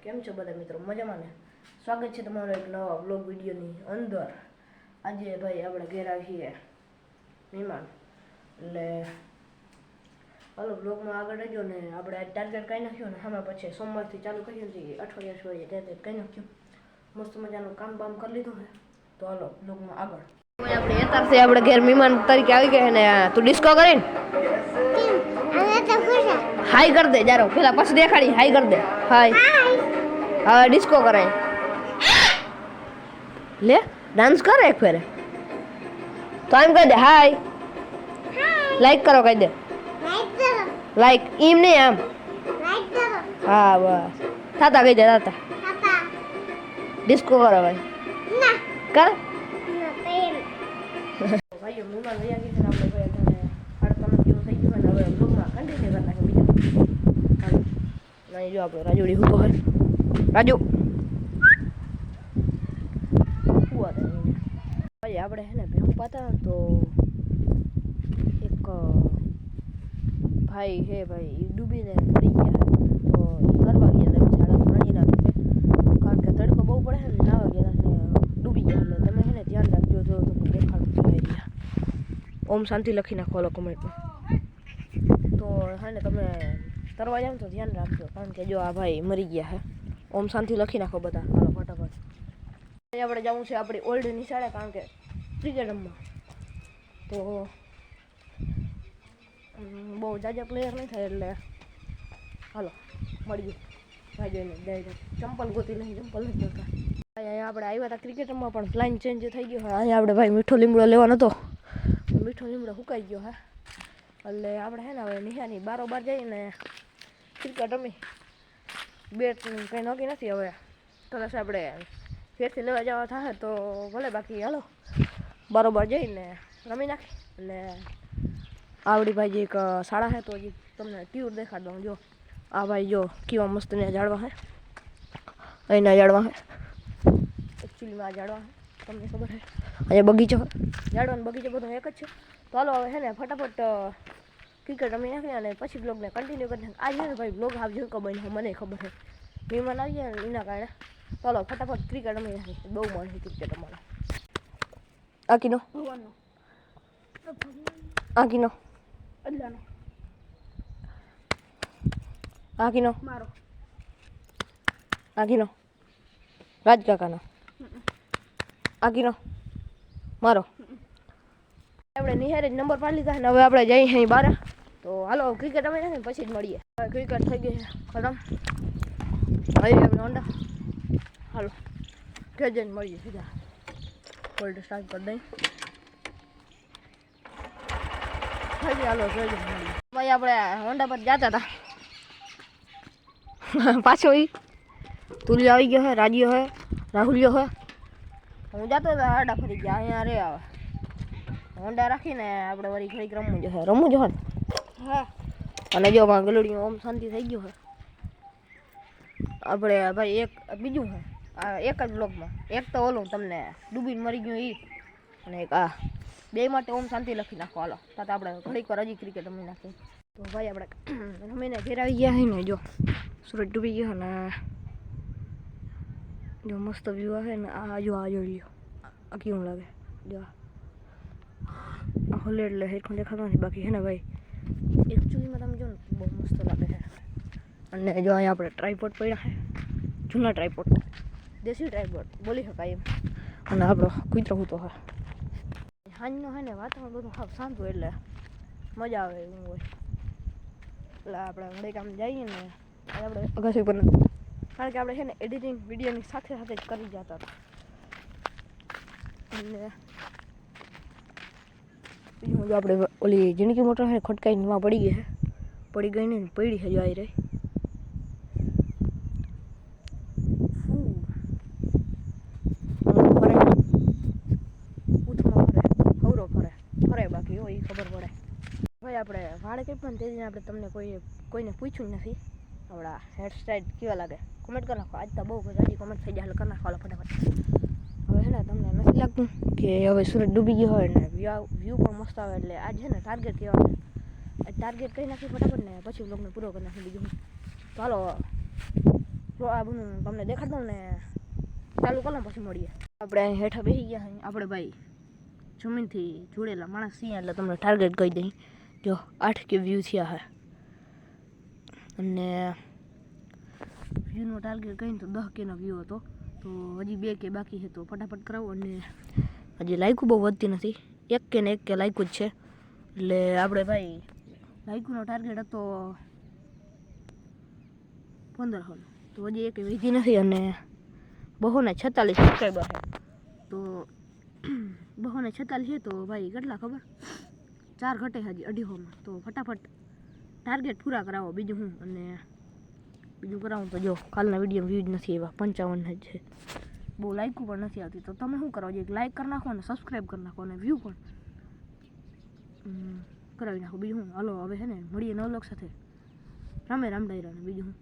કેમ છો બધા મિત્રો? મજામાં ને? સ્વાગત છે તમારો એક નવા વ્લોગ વિડીયોની અંદર. આજે ભાઈ આપણે ઘેર આવીએ મહેમાન, એટલે હાલો વ્લોગમાં આગળ રહેજો ને. આપણે આજ ટાર્ગેટ કઈ નાખ્યો ને આમાં પછી સોમવારથી ચાલુ કર્યું છે, અઠવાડિયા ટાર્ગેટ કઈ નાખ્યું. મસ્ત મજાનું કામ બામ કરી લીધું છે. તો હાલો વ્લોગમાં આગળ. આપણે અત્યારથી આપણે ઘેર મહેમાન તરીકે આવી ગયા ને. તું ડિસ્કો કરીને હાઈ કર દે જારો, પેલા પછી દેખાડી હાઈ કર દે. હાઈ હવે ડિસ્કો કરાય લે, ડાન્સ કરે એક ફેરે તો એમ કહી દે હાય, લાઈક કરો કહી દે, લાઈક એમ નહીં આમ, હા બસ થાતા કહી દે, થાતા ડિસ્કો કરો ભાઈ કર ભાઈઓ. મહેમાન લઈ આવી છે આપણે ભાઈ અત્યારે 8 જેવું થઈ ગયું ને. હવે બ્લોગમાં કન્ટિન્યુ કરી નાખે બીજું. નહીં જો આપણે રાજુડી હું હોય રાજુ ભાઈ આપણે હે ને ભેહું પાતા તો એક ભાઈ હે ભાઈ એ ડૂબીને મરી ગયા. તો એ કરવા ગયા હતા બિચારા પાણી ના લીધે, કારણ કે તડકો બહુ પડે ને, નાવા ગયા ને ડૂબી ગયા. એટલે તમે હે ને ધ્યાન રાખજો. જો તમને દેખાડું એરિયા ઓમ શાંતિ લખી નાખો લો કમેન્ટમાં. તો હે ને તમે તરવા જાવ તો ધ્યાન રાખજો, કારણ કે જો આ ભાઈ મરી ગયા હે. ઓમ શાંતિ લખી નાખો બધા હાલો ફટાફટ. આપણે જવું છે આપણી ઓલ્ડ નિશાળે, કારણ કે ક્રિકેટ રમવા. તો બહુ જાજા પ્લેયર નહીં થાય એટલે હાલો મળીએ. ભાઈ જોઈને ડાયરેક્ટ ચંપલ ગોતી નહીં, ચંપલ નથી જોતા. અહીંયા આપણે આવ્યા હતા ક્રિકેટ રમવા, પણ પ્લાન ચેન્જ થઈ ગયો હા. અહીંયા આપણે ભાઈ મીઠો લીમડો લેવાનો હતો, મીઠો લીમડો સુકાઈ ગયો હા. એટલે આપણે હે ને હવે નિહાની બારોબાર જઈને ક્રિકેટ રમી. બેટ કંઈ નક્કી નથી હવે, કદાચ આપણે ફેરથી લેવા જવા થાય તો ભલે, બાકી હાલો બરોબર જઈને રમી નાખી. એટલે આવડી ભાઈ જે એક શાળા છે તો હજી તમને ટ્યુર દેખાડ દઉં. જો આ ભાઈ જો કેવા મસ્ત ને ઝાડવા છે, અહીંના ઝાડવા છે એકચ્યુઅલીમાં. આ ઝાડવા છે તમને ખબર છે, અહીંયા બગીચો છે, ઝાડવાનો બગીચો બધો એક જ છે. તો હાલો હવે છે ને ફટાફટ ક્રિકેટ રમી નાખીએ અને પછી બ્લોગને કન્ટિન્યુ કરી નાખીએ. આજે ને ભાઈ બ્લોગ આવજો ખબર નહીં, મને ખબર છે મહેમાન આવી ગયા એના કારણે. ચાલો ફટાફટ ક્રિકેટ રમી નાખીએ. બહુ મન છે ક્રિકેટ રમવાનો. આકીનો આકીનો અલ્લાનો આકીનો મારો આકીનો રાજ કાકાનો આકીનો મારો. આપણે નિહારે જ નંબર પાડી લીધા ને હવે આપણે જઈએ અહીં બહાર. તો હાલો ક્રિકેટ રમી નાખીને પછી જ મળીએ. હવે ક્રિકેટ થઈ ગઈ છે ખતમ. હવે આપણે હોન્ડા હાલો ઘેર જઈને મળીએ સીધા. કોલ્ડ સ્ટાર્ટ કરી દઈ થઈ હાલો ઘેર જઈને મળીએ. ભાઈ આપણે હોન્ડા પર જતા હતા પાછો ઈ તુલિયો આવી ગયો છે, રાજીયો છે, રાહુલિયો છે. હું જતો હતો આડા ફરી ગયા. અહીંયા રે આવે હોન્ડા રાખીને આપણે વળી ઘડીક રમવું જોઈએ. રમવું જોઈએ હા. અને જો ગલુડીઓ ઓમ શાંતિ થઈ ગયું છે. આપણે ભાઈ એક બીજું છે આ એક જ બ્લોગમાં. એક તો ઓલું તમને ડૂબીને મરી ગયું એ, અને એક આ બે માટે ઓમ શાંતિ લખી નાખો હાલો. તો આપણે ઘડીક વાર હજી ક્રિકેટ રમી નાખીએ. તો ભાઈ આપણે રમીને ઘેર આવી ગયા ને. જો સૂરજ ડૂબી ગયો ને, જો મસ્ત વ્યૂ આવે ને. આ જો આ જોઈ લ્યો આ કેવું લાગે. જો આ હોલે એટલે હેરખું દેખાતો નથી, બાકી છે ને ભાઈ એકચ્યુઅલીમાં તમે જો ને બહુ મસ્ત લાગે છે. અને જો અહીંયા આપણે ટ્રાયપોડ પડ્યા છે, જૂના ટ્રાયપોડ, દેશી ટ્રાયપોડ બોલી શકાય એમ. અને આપણો કૂતરો હૂતો હોય. સાંજનો હોય ને વાતાવરણ બધું સાવ શાંત હોય એટલે મજા આવે એવું હોય. એટલે આપણે ઘડીક આમ જઈએ ને આપણે અગાસી પર, કારણ કે આપણે છે ને એડિટિંગ વિડીયોની સાથે સાથે જ કરી જતા હતા. અને બીજું જો આપણે ઓલી જિંદગી મોટર છે ખટકાઈને એમાં પડી ગઈ છે, પડી ગઈ ને પડી છે જો આવી રહી. બાકી હોય એ ખબર પડે ભાઈ. આપણે વાળ કંઈ પણ તેજીને આપણે તમને કોઈને પૂછ્યું નથી આપણા હેરસ્ટાઈલ કેવા લાગે કોમેન્ટ કરી નાખો. આજ તો બહુ હજી કોમેન્ટ થઈ જાય, કરી નાખો ફટાફટ. હવે છે ને તમને નથી લાગતું કે હવે સૂરજ ડૂબી ગયો હોય ને વ્યૂ પણ મસ્ત આવે, એટલે આજ છે ને ટાર્ગેટ કહેવાય. આજ ટાર્ગેટ કહી નાખી ફટાફટ ને પછી બ્લોગને પૂરો કરી નાખી. બીજું ચાલો આ બધું તમને દેખાડ દઉં ને ચાલુ કરો પછી મળીએ. આપણે અહીં હેઠા બેસી ગયા અહીં આપણે ભાઈ જમીનથી જોડેલા માણસ છીએ એટલે તમને ટાર્ગેટ કહી દઈ. જો 8 કે વ્યૂ થયા હે અને વ્યૂનો ટાર્ગેટ કહીને તો 10 કેનો વ્યૂ હતો. તો હજી 2 કે બાકી છે તો ફટાફટ કરાવો. અને હજી લાઈકો બહુ વધતી નથી, 1 કે ને 1 કે લાઈકો જ છે. એટલે આપણે ભાઈ લાઈકોનો ટાર્ગેટ હતો 1500 તો હજી એક વધી નથી. અને 246 સબસ્ક્રાઈબર છે તો 246 છે તો ભાઈ કેટલા ખબર 4 ઘટે હજી 250માં. તો ફટાફટ ટાર્ગેટ પૂરા કરાવો બીજું હું. અને બીજું કરાવું તો જો કાલના વિડીયો વ્યૂ જ નથી એવા 55 જ છે, બહુ લાઈકો પણ નથી આવતી. તો તમે શું કરો, એક લાઈક કરી નાખો અને સબસ્ક્રાઈબ કરી નાખો અને વ્યૂ પણ કરાવી નાખો. બીજું હું હાલો હવે છે ને મળીએ નવ લોક સાથે રામે રામ ડાયરાને બીજું હું.